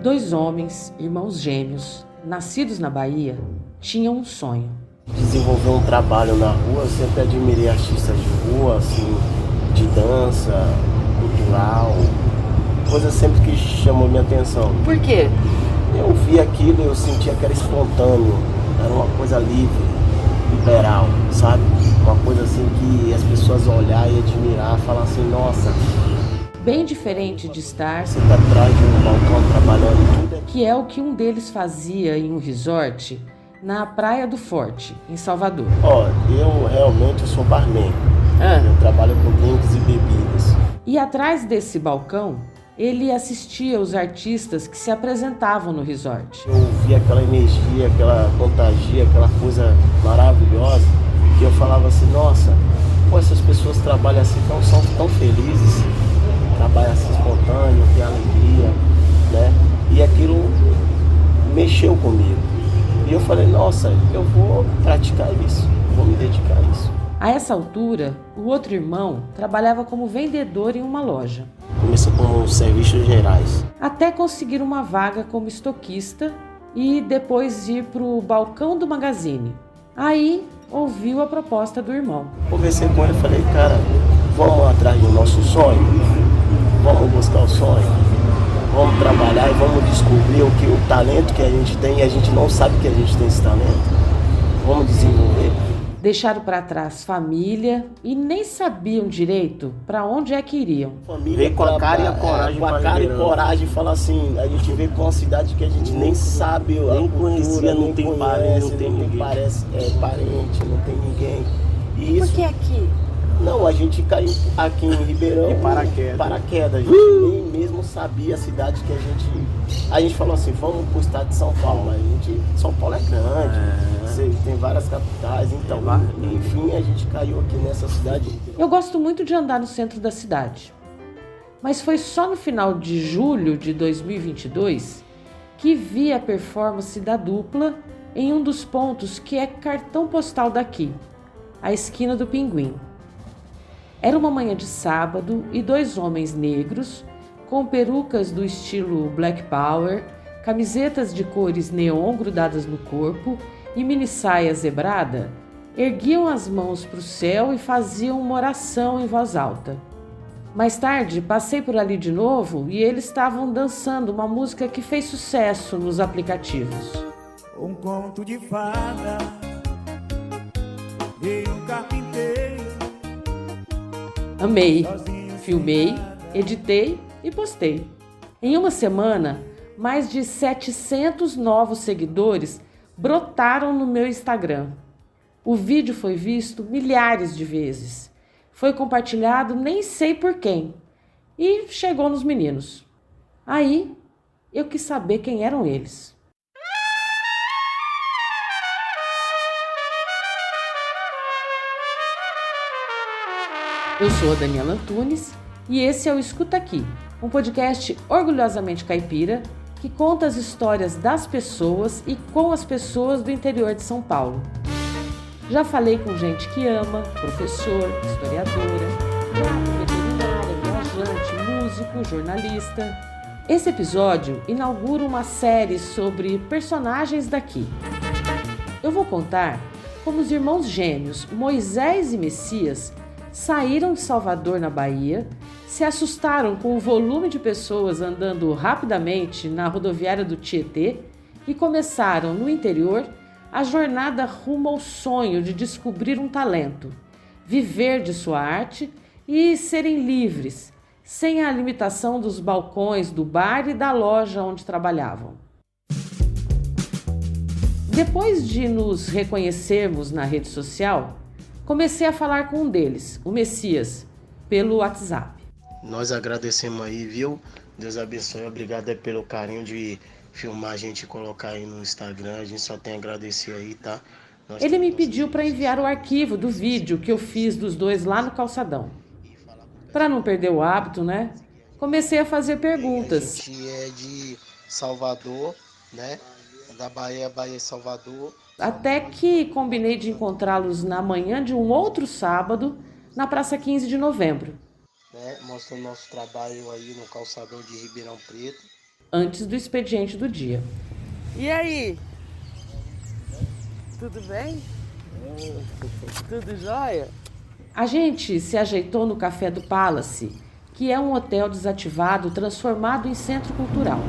Dois homens, irmãos gêmeos, nascidos na Bahia, tinham um sonho. Desenvolver um trabalho na rua, eu sempre admirei artistas de rua, assim, de dança, cultural, coisa sempre que chamou minha atenção. Por quê? Eu vi aquilo, eu sentia que era espontâneo, era uma coisa livre, liberal, sabe? Uma coisa assim que as pessoas olhar e admirar, falar assim, nossa, Bem diferente de estar, você tá atrás de um balcão trabalhando tudo. que é o que um deles fazia em um resort na Praia do Forte, em Salvador. Eu realmente sou barman. Eu trabalho com drinks e bebidas. E atrás desse balcão, ele assistia os artistas que se apresentavam no resort. Eu via aquela energia, aquela contagia, aquela coisa maravilhosa, que eu falava assim, nossa, essas pessoas trabalham assim, são tão felizes, trabalham assim espontâneo, tem alegria, né? E aquilo mexeu comigo. E eu falei, nossa, eu vou praticar isso, vou me dedicar a isso. A essa altura, o outro irmão trabalhava como vendedor em uma loja, Começou com serviços gerais. até conseguir uma vaga como estoquista e depois ir para o balcão do magazine. Aí ouviu a proposta do irmão. Conversei com ele e falei, cara, vamos atrás do nosso sonho, vamos buscar o sonho, vamos trabalhar e vamos descobrir o talento que a gente tem e a gente não sabe que a gente tem esse talento. Vamos desenvolver. Deixaram para trás família e nem sabiam direito para onde é que iriam. Veio com a cara e a coragem. Com a cara e coragem, falar assim, a gente veio para uma cidade que a gente nem sabe, nem conhecia, não tem parente, não tem ninguém. Parente, não tem ninguém. E isso, Por que aqui? não, a gente caiu aqui em Ribeirão. De paraquedas. Paraquedas. A gente nem mesmo sabia a cidade que a gente... A gente falou assim, vamos pro estado de São Paulo, mas São Paulo é grande, tem várias capitais, então, enfim, a gente caiu aqui nessa cidade. Eu gosto muito de andar no centro da cidade, mas foi só no final de julho de 2022 que vi a performance da dupla em um dos pontos que é cartão postal daqui, a esquina do Pinguim. Era uma manhã de sábado e dois homens negros, com perucas do estilo Black Power, camisetas de cores neon grudadas no corpo e mini saia zebrada, erguiam as mãos para o céu e faziam uma oração em voz alta. Mais tarde, passei por ali de novo e eles estavam dançando uma música que fez sucesso nos aplicativos. Um conto de fada, veio um carpinteiro. Amei, filmei, editei e postei. Em uma semana, mais de 700 novos seguidores brotaram no meu Instagram. O vídeo foi visto milhares de vezes. Foi compartilhado nem sei por quem. E chegou nos meninos. Aí, eu quis saber quem eram eles. Eu sou a Daniela Antunes e esse é o Escuta Aqui, um podcast orgulhosamente caipira que conta as histórias das pessoas e com as pessoas do interior de São Paulo. Já falei com gente que ama, professor, historiadora, veterinária, viajante, músico, jornalista. Esse episódio inaugura uma série sobre personagens daqui. Eu vou contar como os irmãos gêmeos Moisés e Messias saíram de Salvador, na Bahia, se assustaram com o volume de pessoas andando rapidamente na rodoviária do Tietê e começaram, no interior, a jornada rumo ao sonho de descobrir um talento, viver de sua arte e serem livres, sem a limitação dos balcões do bar e da loja onde trabalhavam. Depois de nos reconhecermos na rede social, comecei a falar com um deles, o Messias, pelo WhatsApp. Nós agradecemos aí, viu? Deus abençoe, obrigado pelo carinho de filmar a gente e colocar aí no Instagram, a gente só tem a agradecer aí, tá? Ele me pediu para enviar o arquivo do vídeo que eu fiz dos dois lá no calçadão. Para não perder o hábito, né? Comecei a fazer perguntas. A gente é de Salvador, né? Da Bahia e Salvador. Até que combinei de encontrá-los na manhã de um outro sábado, na Praça 15 de Novembro. Mostrando nosso trabalho aí no calçadão de Ribeirão Preto. antes do expediente do dia. E aí? Tudo bem? Tudo jóia? A gente se ajeitou no Café do Palace, que é um hotel desativado transformado em centro cultural.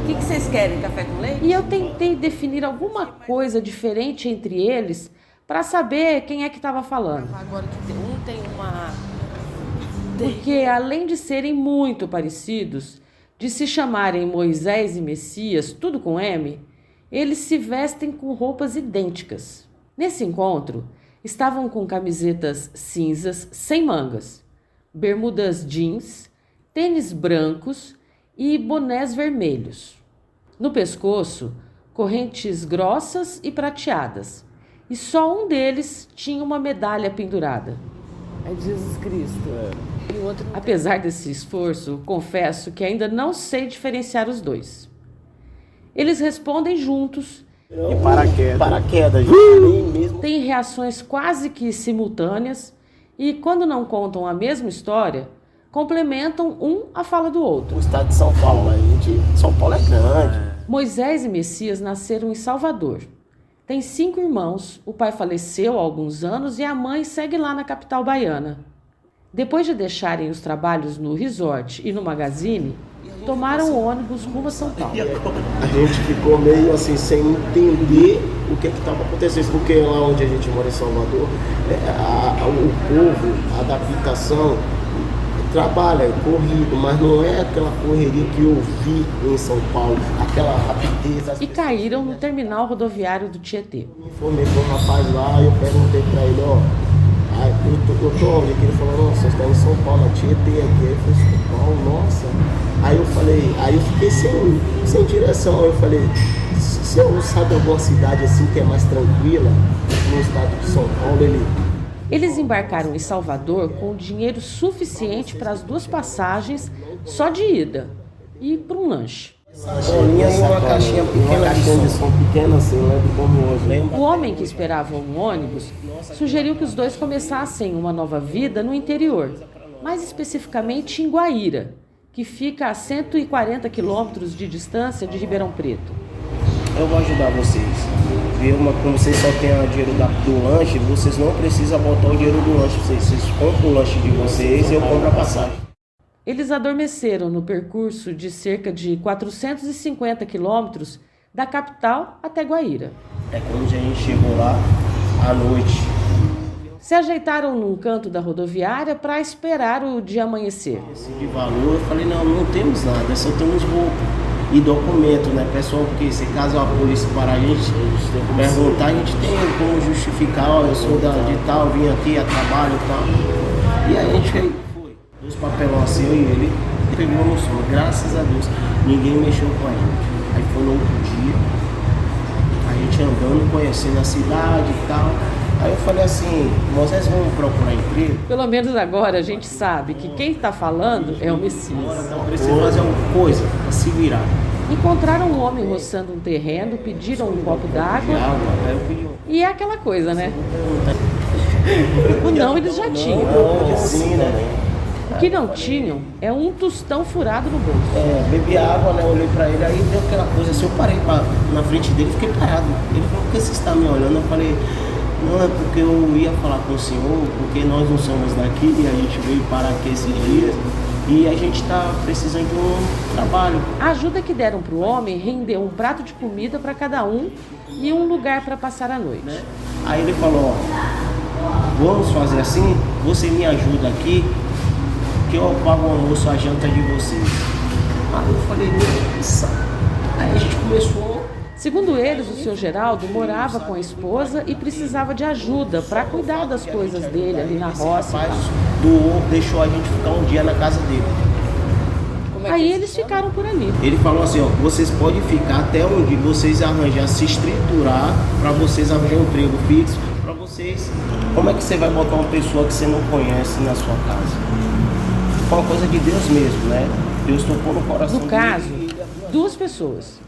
O que vocês querem? Café com leite? E eu tentei definir alguma coisa diferente entre eles para saber quem é que estava falando. Agora que um tem uma... Porque além de serem muito parecidos, de se chamarem Moisés e Messias, tudo com M, eles se vestem com roupas idênticas. Nesse encontro, estavam com camisetas cinzas sem mangas, bermudas jeans, tênis brancos e bonés vermelhos. No pescoço, correntes grossas e prateadas. E só um deles tinha uma medalha pendurada. É Jesus Cristo. E o outro... Apesar desse esforço, confesso que ainda não sei diferenciar os dois. Eles respondem juntos. E paraquedas, gente. Mesmo. Têm reações quase que simultâneas e, quando não contam a mesma história, complementam um a fala do outro. O estado de São Paulo, São Paulo é grande. Moisés e Messias nasceram em Salvador. Tem 5 irmãos, o pai faleceu há alguns anos e a mãe segue lá na capital baiana. Depois de deixarem os trabalhos no resort e no magazine, tomaram o ônibus rumo a São Paulo. A gente ficou meio assim, sem entender o que estava acontecendo, porque lá onde a gente mora em Salvador, o povo, a adaptação, trabalha, é corrido, mas não é aquela correria que eu vi em São Paulo, aquela rapidez. E caíram no terminal rodoviário do Tietê. Eu me informei com um rapaz lá, eu perguntei pra ele, eu tô onde? Ele falou, nossa, você está em São Paulo, na Tietê aqui. Aí eu falei, São Paulo, nossa. Aí eu fiquei sem direção. Aí eu falei, se eu sabe alguma cidade assim que é mais tranquila, no estado de São Paulo, Eles embarcaram em Salvador com dinheiro suficiente para as 2 passagens só de ida e para um lanche. Bolinha e uma caixinha de som pequena assim, lembro como hoje, lembra? O homem que esperava um ônibus sugeriu que os dois começassem uma nova vida no interior, mais especificamente em Guaíra, que fica a 140 quilômetros de distância de Ribeirão Preto. Eu vou ajudar vocês. Como vocês só têm o dinheiro do lanche, vocês não precisam botar o dinheiro do lanche. Vocês compram o lanche de vocês e eu compro a passagem. Eles adormeceram no percurso de cerca de 450 quilômetros da capital até Guaíra. É quando a gente chegou lá à noite. Se ajeitaram num canto da rodoviária para esperar o dia amanhecer. De valor, eu falei, não temos nada, só temos roupa e documento, né, pessoal? Porque se caso a polícia parar a gente perguntar, a gente tem como justificar, eu sou de tal, vim aqui a trabalho e tal. E aí a gente foi, os papelão assim, eu e ele, pegou no sono, graças a Deus, ninguém mexeu com a gente. Aí foi no outro dia, a gente andando, conhecendo a cidade e tal. Aí eu falei assim, vocês vão procurar emprego? Pelo menos agora a gente sabe que quem está falando é o Messias. Então precisa fazer alguma coisa para se virar. Encontraram um homem roçando um terreno, pediram um copo d'água e é aquela coisa, né? O não eles já tinham. O que não tinham é um tostão furado no bolso. Bebi água, né? Olhei pra ele, aí deu aquela coisa assim, eu parei na frente dele, fiquei parado. Ele falou, por que você está me olhando? Eu falei, não, é porque eu ia falar com o senhor, porque nós não somos daqui e a gente veio parar aqui esses dias e a gente está precisando de um trabalho. A ajuda que deram para o homem rendeu um prato de comida para cada um e um lugar para passar a noite. Aí ele falou, vamos fazer assim, você me ajuda aqui, que eu pago o almoço, a janta de vocês. Aí eu falei, nossa. Aí a gente começou. Segundo eles, o seu Geraldo morava com a esposa e precisava de ajuda para cuidar das coisas dele ali na roça. Deixou a gente ficar um dia na casa dele. Aí eles ficaram por ali. Ele falou assim, ó, vocês podem ficar até onde vocês arranjar, se estruturar para vocês arranjar um emprego fixo para vocês. Como é que você vai botar uma pessoa que você não conhece na sua casa? Foi uma coisa de Deus mesmo, né? Deus tocou no coração. No caso, 2 pessoas.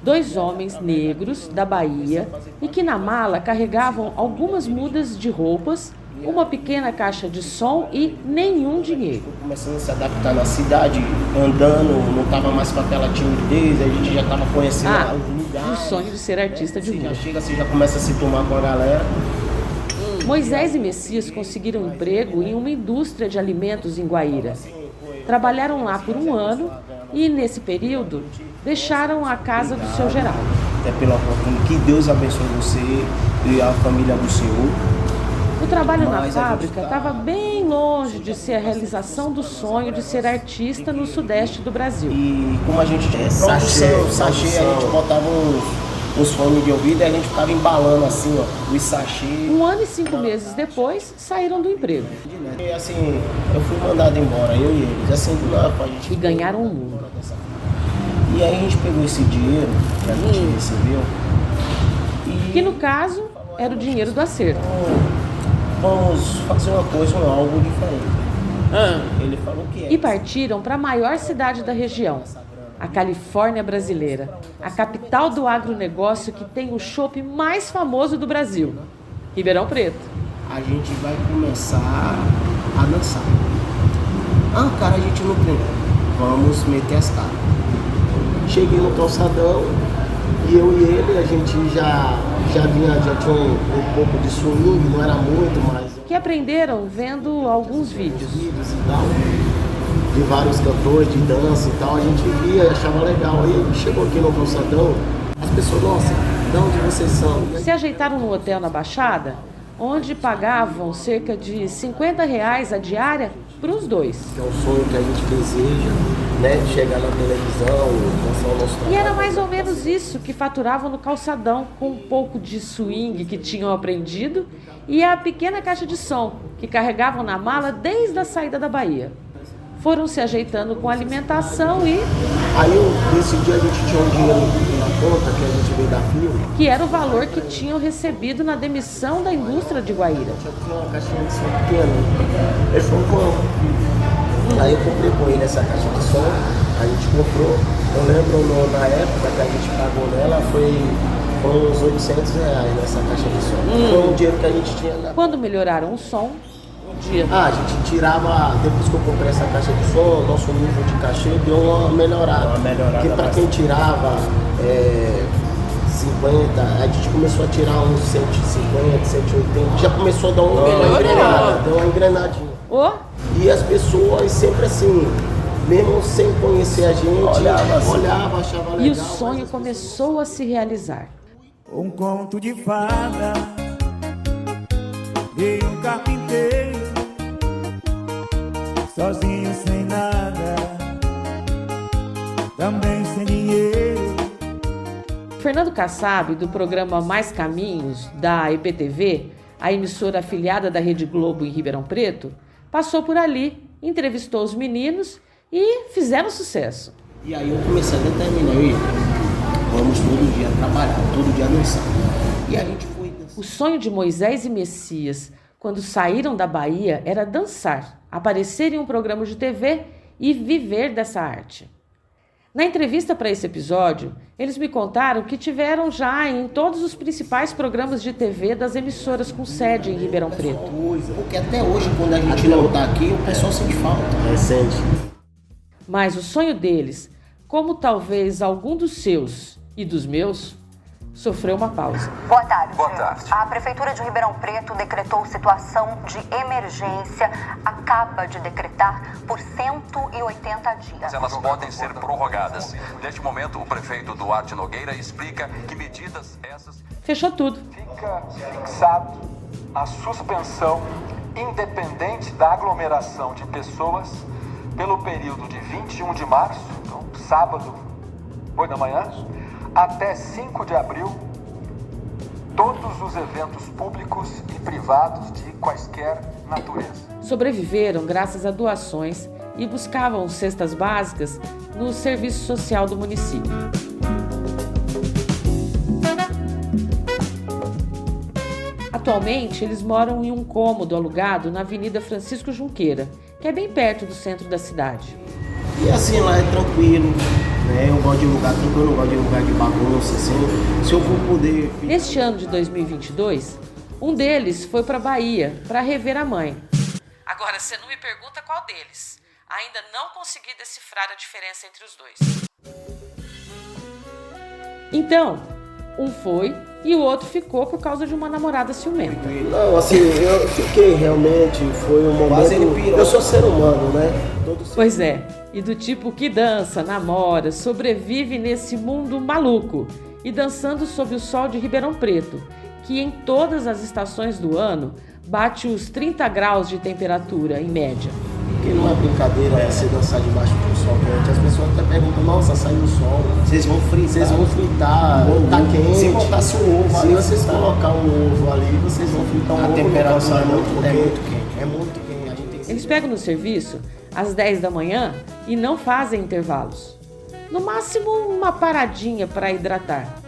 2 homens negros da Bahia e que na mala carregavam algumas mudas de roupas uma pequena caixa de som e nenhum dinheiro. Começando a se adaptar na cidade, andando, não tava mais com aquela timidez, a gente já tava conhecendo os lugares. O sonho de ser artista de Você rua. já chega, você já começa a se tomar com a galera. Moisés e Messias conseguiram emprego em uma indústria de alimentos em Guaíra. Trabalharam lá por um ano e, nesse período, deixaram a casa do seu Geraldo. É pela oportunidade que Deus abençoe você e a família do Senhor. O trabalho na Mas a fábrica gente estava bem longe de ser a realização do sonho de ser artista no sudeste do Brasil. E como a gente sachê, a gente botava uns fones de ouvido e a gente ficava embalando assim, ó, os sachês. 1 ano e 5 meses depois, saíram do emprego E assim, eu fui mandado embora, eu e eles, assim, a gente e ganharam o mundo. E aí a gente pegou esse dinheiro que a gente recebeu Que, no caso, era o dinheiro do acerto. vamos fazer uma coisa, algo diferente. Ele falou que E partiram para a maior cidade da região, a Califórnia brasileira, a capital do agronegócio que tem o chopp mais famoso do Brasil, Ribeirão Preto. a gente vai começar a dançar. Ah, cara, a gente não treinou. Vamos meter as caras. Cheguei no calçadão e eu e ele, a gente já tinha um pouco de swing, não era muito, mas Que aprenderam vendo alguns vídeos. vídeos e tal, de vários cantores de dança e tal, a gente via e achava legal. Aí chegou aqui no calçadão, as pessoas, nossa, de onde vocês são? E aí, Se ajeitaram no hotel na Baixada, onde pagavam cerca de R$50 a diária para os dois. que é o sonho que a gente deseja, né, de chegar na televisão, mostrar o nosso trabalho. E era mais ou menos isso que faturavam no calçadão, com um pouco de swing que tinham aprendido e a pequena caixa de som que carregavam na mala desde a saída da Bahia. Foram se ajeitando com alimentação e Aí nesse dia a gente tinha um dinheiro na conta que a gente veio da firma. que era o valor que tinham recebido na demissão da indústria de Guaíra. Tinha uma caixinha de som pequena. Ele falou, vamos. Aí eu comprei com ele essa caixa de som, a gente comprou. Eu lembro na época que a gente pagou nela, foram uns R$800 nessa caixa de som. Foi um dinheiro que a gente tinha na... Quando melhoraram o som, a gente tirava, depois que eu comprei essa caixa de som, nosso nível de cachê deu uma melhorada. Porque pra quem tirava 50, a gente começou a tirar uns 150, 180, já começou a dar uma engrenada, deu uma engrenadinha. E as pessoas sempre assim, mesmo sem conhecer a gente, olhava, achava legal. e o sonho começou a se realizar. Um conto de fada, veio um carpinteiro, sozinho sem nada, também sem dinheiro. Fernando Kassab, do programa Mais Caminhos, da EPTV, a emissora afiliada da Rede Globo em Ribeirão Preto, passou por ali, entrevistou os meninos e fizeram sucesso. E aí eu comecei a determinar, vamos todo dia trabalhar, todo dia dançar. E a gente foi dançar. O sonho de Moisés e Messias, quando saíram da Bahia, era dançar, aparecer em um programa de TV e viver dessa arte. Na entrevista para esse episódio, eles me contaram que tiveram já em todos os principais programas de TV das emissoras com sede em Ribeirão Preto. Porque até hoje, quando a gente não tá aqui, o pessoal sente falta. Sente. Mas o sonho deles, como talvez algum dos seus e dos meus, sofreu uma pausa. Boa tarde. Boa tarde. A Prefeitura de Ribeirão Preto decretou situação de emergência, acaba de decretar por 180 dias. Elas podem ser prorrogadas. Neste momento, o prefeito Duarte Nogueira explica que medidas essas... Fechou tudo. Fica fixado a suspensão independente da aglomeração de pessoas pelo período de 21 de março, então sábado, 8 da manhã, até 5 de abril, todos os eventos públicos e privados de quaisquer natureza. Sobreviveram graças a doações e buscavam cestas básicas no serviço social do município. Atualmente, eles moram em um cômodo alugado na Avenida Francisco Junqueira, que é bem perto do centro da cidade. E assim, lá é tranquilo, né? Eu gosto de lugar tranquilo, eu não gosto de lugar de bagunça, assim. Se eu for poder... Neste ano de 2022, Um deles foi para Bahia para rever a mãe. Agora, você não me pergunta qual deles. Ainda não consegui decifrar a diferença entre os dois. Então, um foi e o outro ficou por causa de uma namorada ciumenta. Não, assim, eu fiquei realmente, foi um momento... Eu sou ser humano, né? Pois é, e do tipo que dança, namora, sobrevive nesse mundo maluco e dançando sob o sol de Ribeirão Preto, que em todas as estações do ano bate os 30 graus de temperatura em média. Porque não é brincadeira você dançar debaixo do sol quente. As pessoas até perguntam, nossa, sai do sol, vocês vão fritar, tá quente. Se botasse um ovo ali, vocês colocar um ovo ali, vocês vão fritar um ovo. A temperatura é muito quente. É muito quente. A gente tem que... Eles pegam no serviço às 10 da manhã e não fazem intervalos. No máximo uma paradinha para hidratar.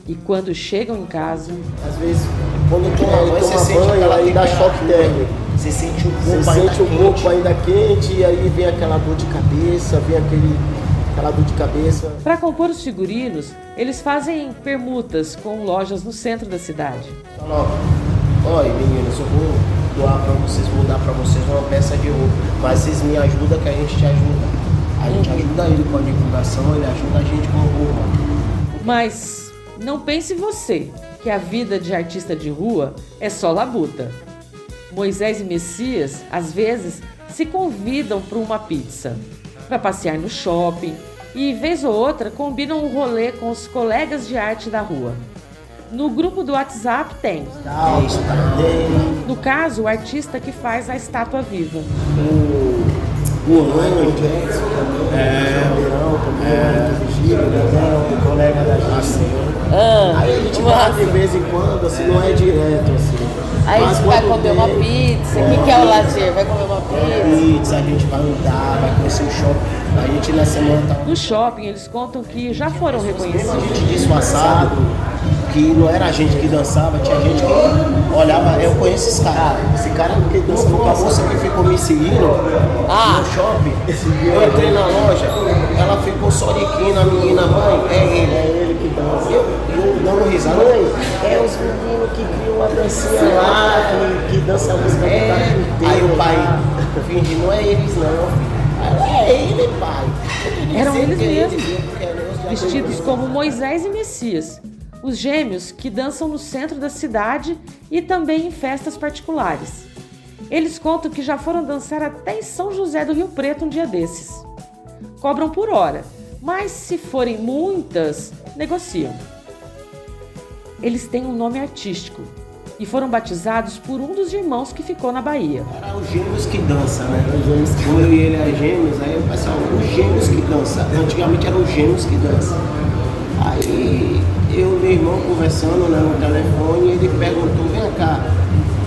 E quando chegam em casa... Às vezes, quando toma banho, aí dá choque térmico. Você sente o corpo ainda quente e aí vem aquela dor de cabeça, aquela dor de cabeça. Para compor os figurinos, eles fazem permutas com lojas no centro da cidade. Olha, meninas, eu vou doar para vocês, vou dar para vocês uma peça de roupa, mas vocês me ajudam que a gente te ajuda. A gente ajuda ele com a divulgação, ele ajuda a gente com roupa. Mas não pense você que a vida de artista de rua é só labuta. Moisés e Messias, às vezes, se convidam para uma pizza, para passear no shopping e, vez ou outra, combinam um rolê com os colegas de arte da rua. No grupo do WhatsApp tem. No caso, o artista que faz a estátua viva. O colega da gente. Aí a gente vai de vez em quando, assim, não é direto, assim. Aí a gente vai comer uma pizza. O que é o lazer? Vai comer uma pizza? A gente vai andar, vai conhecer o shopping. A gente na semana tá... No shopping, eles contam que já foram reconhecidos. A gente disfarçado, que não era a gente que dançava, tinha gente que olhava, eu conheço esse cara. Esse cara que dança com a moça que ficou me seguindo no shopping. Eu entrei na loja, ela ficou só de quina, a menina, mãe, é ele que dança. Eu dando risada. Mãe, é os meninos que criam uma dancinha lá, que dança a música do cara inteiro. Aí o pai fingindo, não é eles não. É ele, pai. Eram eles mesmos, vestidos como Moisés e Messias, os gêmeos que dançam no centro da cidade e também em festas particulares. Eles contam que já foram dançar até em São José do Rio Preto um dia desses. Cobram por hora, mas se forem muitas, negociam. Eles têm um nome artístico e foram batizados por um dos irmãos que ficou na Bahia. Era os gêmeos que dançam, né? Como eu e ele é gêmeos, aí o pessoal, os gêmeos que dançam. Antigamente eram os gêmeos que dançam. Aí eu e meu irmão conversando, né, no telefone, ele perguntou, vem cá.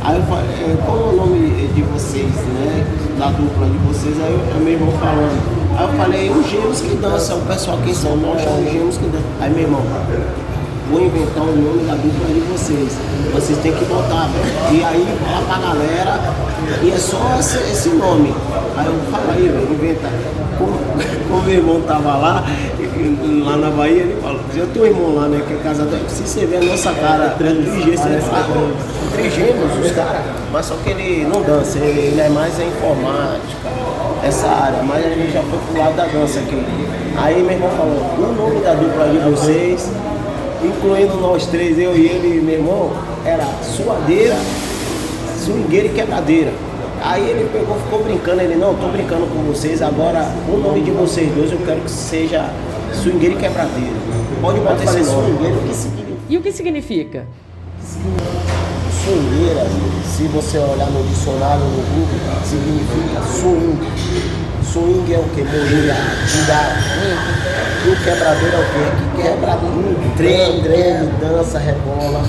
Aí eu falei, qual é o nome de vocês, né? Da dupla de vocês, aí o meu irmão falando. Aí eu falei, os gêmeos que dançam, o pessoal aqui em São Paulo chama os gêmeos que dançam. Aí meu irmão, vou inventar o nome da dupla de vocês. Vocês têm que botar, velho. E aí fala pra galera, e é só esse nome. Aí eu falo aí, velho, inventa. Como meu irmão tava lá na Bahia, ele falou, eu tenho um irmão lá, né, que é casado. Se você ver a nossa cara, trigêmeos, ele fala, trigêmeos, os caras. Mas só que ele não dança, ele é mais a informática, essa área. Mas a gente já foi pro lado da dança aqui. Aí meu irmão falou, o nome da dupla de vocês, incluindo nós três, eu e ele e meu irmão, era suadeira, swingueira e quebradeira. Aí ele pegou, ficou brincando, ele, não, tô brincando com vocês, agora o nome de vocês dois eu quero que seja swingueira e quebradeira. Pode botar esse nome. O que significa? E o que significa? Swingueira, se você olhar no dicionário no Google, significa swing. Swing é o que? Moinha, girar. E o quebradeiro é o quê? Que quebra tudo. Treme, dança, rebola.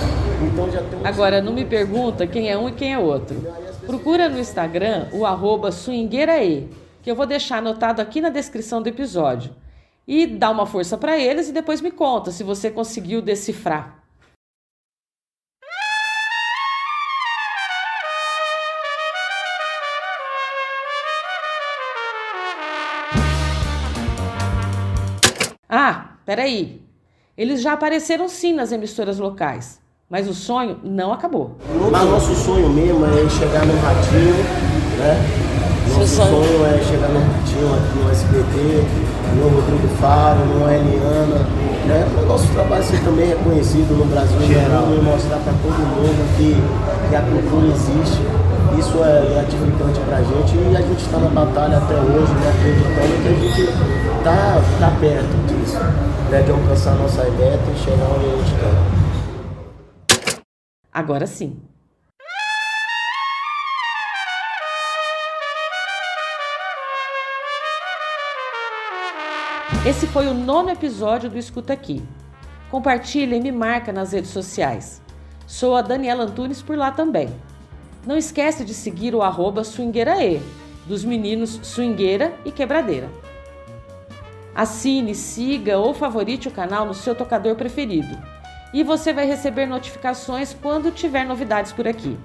Então já tem Agora, não me pergunta quem é um e quem é outro. Procura no Instagram o @swingueirae, que eu vou deixar anotado aqui na descrição do episódio. E dá uma força para eles e depois me conta se você conseguiu decifrar. Ah, peraí. Eles já apareceram sim nas emissoras locais. Mas o sonho não acabou. Mas nosso sonho mesmo é chegar no Ratinho, né? Nosso sonho é chegar no Ratinho aqui no SBT, no Rodrigo Faro, no Eliana, né? O nosso trabalho ser também reconhecido no Brasil geral e mostrar para todo mundo que a cultura existe. Isso é gratificante pra gente e a gente está na batalha até hoje, né? Acreditando que a gente tá perto disso, né? De alcançar a nossa meta e chegar onde a gente quer. Agora sim. Esse foi o 9º episódio do Escuta Aqui. Compartilha e me marca nas redes sociais. Sou a Daniela Antunes por lá também. Não esquece de seguir o @swingueirae, dos meninos Swingueira e Quebradeira. Assine, siga ou favorite o canal no seu tocador preferido. E você vai receber notificações quando tiver novidades por aqui.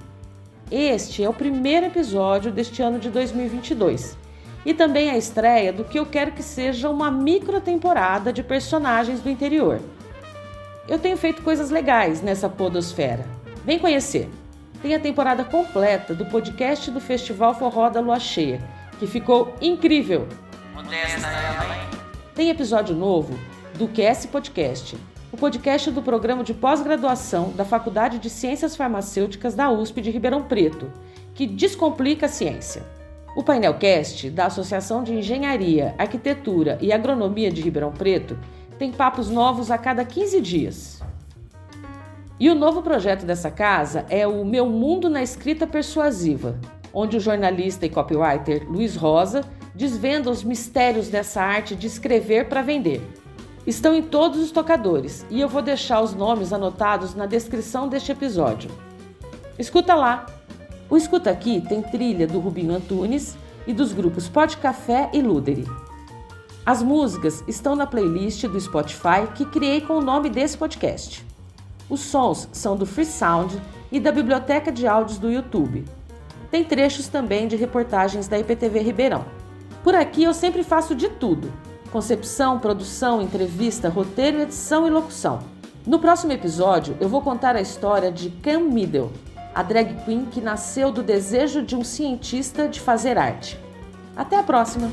Este é o primeiro episódio deste ano de 2022 e também a estreia do que eu quero que seja uma microtemporada de personagens do interior. Eu tenho feito coisas legais nessa podosfera. Vem conhecer! Tem a temporada completa do podcast do Festival Forró da Lua Cheia, que ficou incrível. Modesta ela, hein? Tem episódio novo do QS Podcast, o podcast do programa de pós-graduação da Faculdade de Ciências Farmacêuticas da USP de Ribeirão Preto, que descomplica a ciência. O Painelcast da Associação de Engenharia, Arquitetura e Agronomia de Ribeirão Preto tem papos novos a cada 15 dias. E o novo projeto dessa casa é o Meu Mundo na Escrita Persuasiva, onde o jornalista e copywriter Luiz Rosa desvenda os mistérios dessa arte de escrever para vender. Estão em todos os tocadores e eu vou deixar os nomes anotados na descrição deste episódio. Escuta lá! O Escuta Aqui tem trilha do Rubinho Antunes e dos grupos Pod Café e Luderi. As músicas estão na playlist do Spotify que criei com o nome desse podcast. Os sons são do Free Sound e da biblioteca de áudios do YouTube. Tem trechos também de reportagens da IPTV Ribeirão. Por aqui eu sempre faço de tudo: concepção, produção, entrevista, roteiro, edição e locução. No próximo episódio eu vou contar a história de Cam Middle, a drag queen que nasceu do desejo de um cientista de fazer arte. Até a próxima!